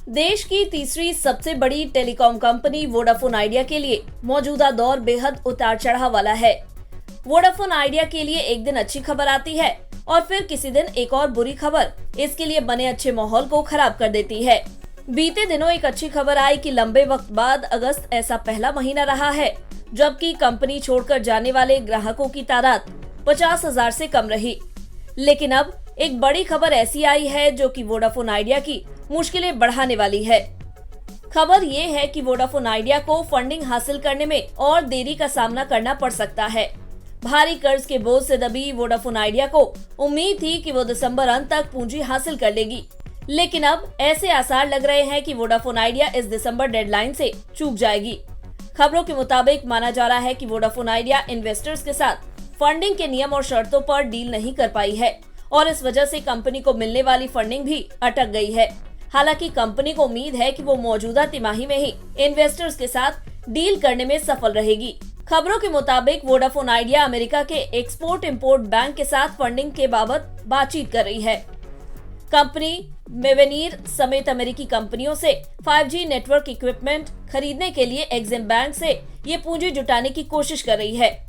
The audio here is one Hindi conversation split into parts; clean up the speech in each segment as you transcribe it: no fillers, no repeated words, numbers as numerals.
देश की तीसरी सबसे बड़ी टेलीकॉम कंपनी वोडाफोन आइडिया के लिए मौजूदा दौर बेहद उतार चढ़ाव वाला है। वोडाफोन आइडिया के लिए एक दिन अच्छी खबर आती है और फिर किसी दिन एक और बुरी खबर इसके लिए बने अच्छे माहौल को खराब कर देती है। बीते दिनों एक अच्छी खबर आई कि लंबे वक्त बाद अगस्त ऐसा पहला महीना रहा है जबकि कंपनी छोड़कर जाने वाले ग्राहकों की तादाद 50,000 से कम रही। लेकिन अब एक बड़ी खबर ऐसी आई है जो कि वोडाफोन आइडिया की मुश्किलें बढ़ाने वाली है। खबर ये है कि वोडाफोन आइडिया को फंडिंग हासिल करने में और देरी का सामना करना पड़ सकता है। भारी कर्ज के बोझ से दबी वोडाफोन आइडिया को उम्मीद थी कि वो दिसंबर अंत तक पूंजी हासिल कर लेगी, लेकिन अब ऐसे आसार लग रहे हैं कि वोडाफोन आइडिया इस दिसंबर डेडलाइन से चूक जाएगी। खबरों के मुताबिक माना जा रहा है कि वोडाफोन आइडिया इन्वेस्टर्स के साथ फंडिंग के नियम और शर्तों पर डील नहीं कर पाई है और इस वजह से कंपनी को मिलने वाली फंडिंग भी अटक गई है। हालांकि कंपनी को उम्मीद है कि वो मौजूदा तिमाही में ही इन्वेस्टर्स के साथ डील करने में सफल रहेगी। खबरों के मुताबिक वोडाफोन आइडिया अमेरिका के एक्सपोर्ट इंपोर्ट बैंक के साथ फंडिंग के बाबत बातचीत कर रही है। कंपनी मेवेनीर समेत अमेरिकी कंपनियों से 5G नेटवर्क इक्विपमेंट खरीदने के लिए एक्सिम बैंक से ये पूंजी जुटाने की कोशिश कर रही है।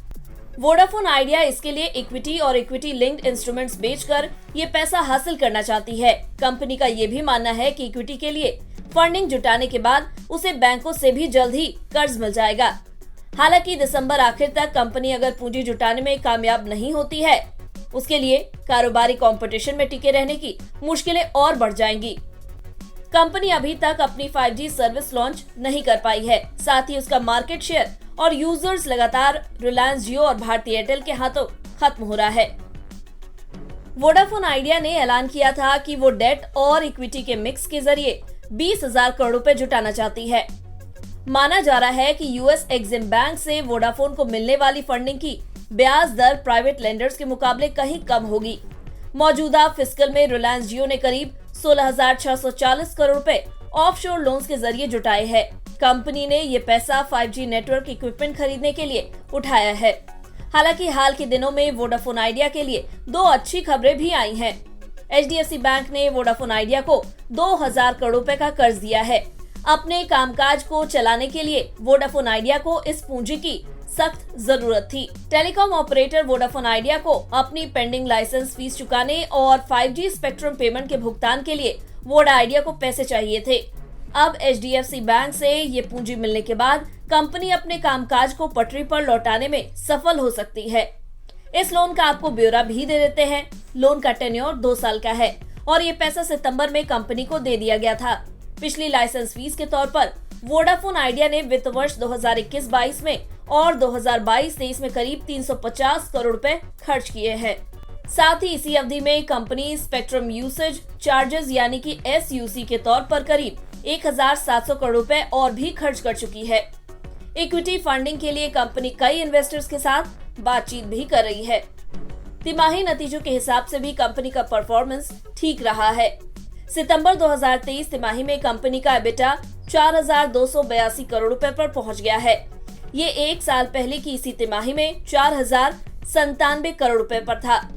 वोडाफोन आइडिया इसके लिए इक्विटी और इक्विटी लिंक्ड इंस्ट्रूमेंट्स बेचकर ये पैसा हासिल करना चाहती है। कंपनी का ये भी मानना है कि इक्विटी के लिए फंडिंग जुटाने के बाद उसे बैंकों से भी जल्द ही कर्ज मिल जाएगा। हालांकि दिसंबर आखिर तक कंपनी अगर पूंजी जुटाने में कामयाब नहीं होती है, उसके लिए कारोबारी कंपटीशन में टिके रहने की मुश्किलें और बढ़ जाएंगी। कंपनी अभी तक अपनी 5G सर्विस लॉन्च नहीं कर पाई है, साथ ही उसका मार्केट शेयर और यूजर्स लगातार रिलायंस जियो और भारती एयरटेल के हाथों खत्म हो रहा है। वोडाफोन आइडिया ने ऐलान किया था कि वो डेट और इक्विटी के मिक्स के जरिए 20,000 करोड़ रुपए जुटाना चाहती है। माना जा रहा है कि यूएस एक्सिम बैंक से वोडाफोन को मिलने वाली फंडिंग की ब्याज दर प्राइवेट लेंडर्स के मुकाबले कहीं कम होगी। मौजूदा फिस्कल में रिलायंस जियो ने करीब 16,640 करोड़ रुपए ऑफशोर लोन्स के जरिए जुटाए हैं। कंपनी ने ये पैसा 5G नेटवर्क इक्विपमेंट खरीदने के लिए उठाया है। हालांकि हाल के दिनों में वोडाफोन आइडिया के लिए दो अच्छी खबरें भी आई हैं। HDFC बैंक ने वोडाफोन आइडिया को 2,000 करोड़ रुपए का कर्ज दिया है। अपने कामकाज को चलाने के लिए वोडाफोन आइडिया को इस पूंजी की सख्त जरूरत थी। टेलीकॉम ऑपरेटर वोडाफोन आइडिया को अपनी पेंडिंग लाइसेंस फीस चुकाने और 5G स्पेक्ट्रम पेमेंट के भुगतान के लिए वोडा आइडिया को पैसे चाहिए थे। अब HDFC बैंक से ये पूंजी मिलने के बाद कंपनी अपने कामकाज को पटरी पर लौटाने में सफल हो सकती है। इस लोन का आपको ब्यौरा भी दे देते हैं। लोन का टेन्योर 2 साल का है और ये पैसा सितंबर में कंपनी को दे दिया गया था। पिछली लाइसेंस फीस के तौर पर वोडाफोन आइडिया ने वित्त वर्ष 2021-22 में और 2022-23 में करीब 350 करोड़ रुपए खर्च किए हैं। साथ ही इसी अवधि में कंपनी स्पेक्ट्रम यूसेज चार्जेस यानी कि SUC के तौर पर करीब 1,700 करोड़ रुपए और भी खर्च कर चुकी है। इक्विटी फंडिंग के लिए कंपनी कई इन्वेस्टर्स के साथ बातचीत भी कर रही है। तिमाही नतीजों के हिसाब से भी कंपनी का परफॉर्मेंस ठीक रहा है। सितंबर 2023 तिमाही में कंपनी का EBITDA 4,282 करोड़ रुपए पर पहुंच गया है। ये एक साल पहले की इसी तिमाही में 4,097 करोड़ रुपए पर था।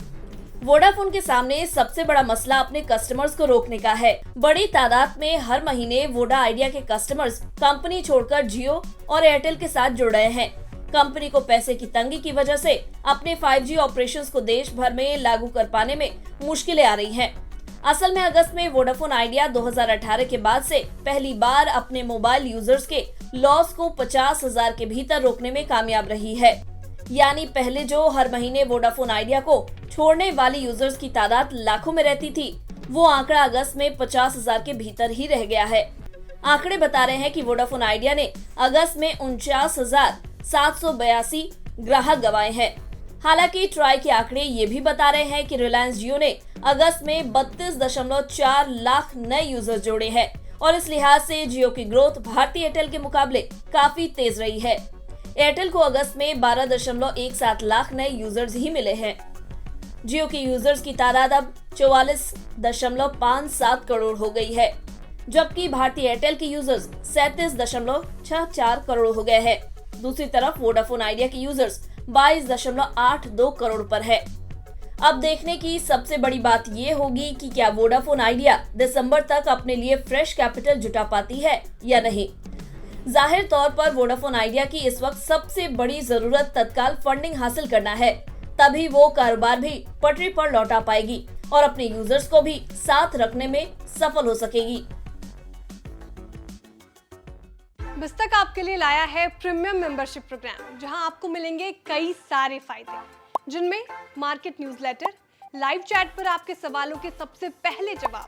वोडाफोन के सामने सबसे बड़ा मसला अपने कस्टमर्स को रोकने का है। बड़ी तादाद में हर महीने वोडा आइडिया के कस्टमर्स कंपनी छोड़कर जियो और एयरटेल के साथ जुड़ रहे हैं। कंपनी को पैसे की तंगी की वजह से अपने 5G ऑपरेशंस को देश भर में लागू कर पाने में मुश्किलें आ रही हैं। असल में अगस्त में वोडाफोन आइडिया 2018 के बाद से पहली बार अपने मोबाइल यूजर्स के लॉस को 50,000 के भीतर रोकने में कामयाब रही है। यानी पहले जो हर महीने वोडाफोन आइडिया को छोड़ने वाली यूजर्स की तादाद लाखों में रहती थी, वो आंकड़ा अगस्त में 50,000 के भीतर ही रह गया है। आंकड़े बता रहे हैं कि वोडाफोन आइडिया ने अगस्त में 49,782 ग्राहक गंवाए हैं। हालांकि ट्राई के आंकड़े ये भी बता रहे हैं कि रिलायंस जियो ने अगस्त में 32.4 लाख नए यूजर जोड़े हैं और इस लिहाज से जियो की ग्रोथ भारती एयरटेल के मुकाबले काफी तेज रही है। एयरटेल को अगस्त में 12.17 लाख नए यूजर्स ही मिले हैं। जियो के यूजर्स की तादाद अब 44.57 करोड़ हो गई है, जबकि भारती एयरटेल के यूजर्स 37.64 करोड़ हो गए हैं। दूसरी तरफ वोडाफोन आइडिया के यूजर्स 22.82 करोड़ पर है। अब देखने की सबसे बड़ी बात ये होगी कि क्या वोडाफोन आइडिया दिसंबर तक अपने लिए फ्रेश कैपिटल जुटा पाती है या नहीं। जाहिर तौर पर वोडाफोन आइडिया की इस वक्त सबसे बड़ी जरूरत तत्काल फंडिंग हासिल करना है, तभी वो कारोबार भी पटरी पर लौटा पाएगी और अपने यूजर्स को भी साथ रखने में सफल हो सकेगी। बिस्तक आपके लिए लाया है प्रीमियम मेंबरशिप प्रोग्राम, जहां आपको मिलेंगे कई सारे फायदे, जिनमें मार्केट न्यूज़लेटर, लाइव चैट पर आपके सवालों के सबसे पहले जवाब,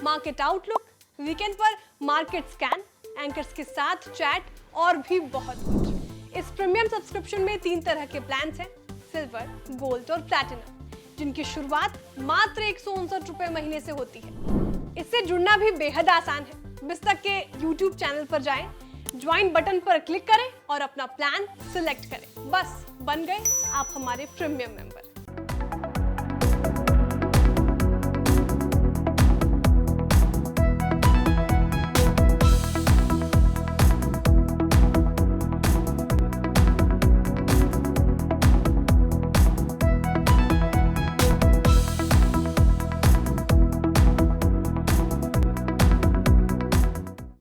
मार्केट आउटलुक, वीकेंड पर मार्केट स्कैन, एंकर्स के साथ चैट और भी बहुत कुछ। इस प्रीमियम सब्सक्रिप्शन में 3 तरह के प्लान्स हैं, सिल्वर, गोल्ड और प्लैटिनम, जिनकी शुरुआत मात्र 159 रुपए महीने से होती है। इससे जुड़ना भी बेहद आसान है। बिस्तक के YouTube चैनल पर जाएं, ज्वाइन बटन पर क्लिक करें और अपना प्लान सिलेक्ट करें। बस बन गए आप हमारे प्रीमियम मेंबर।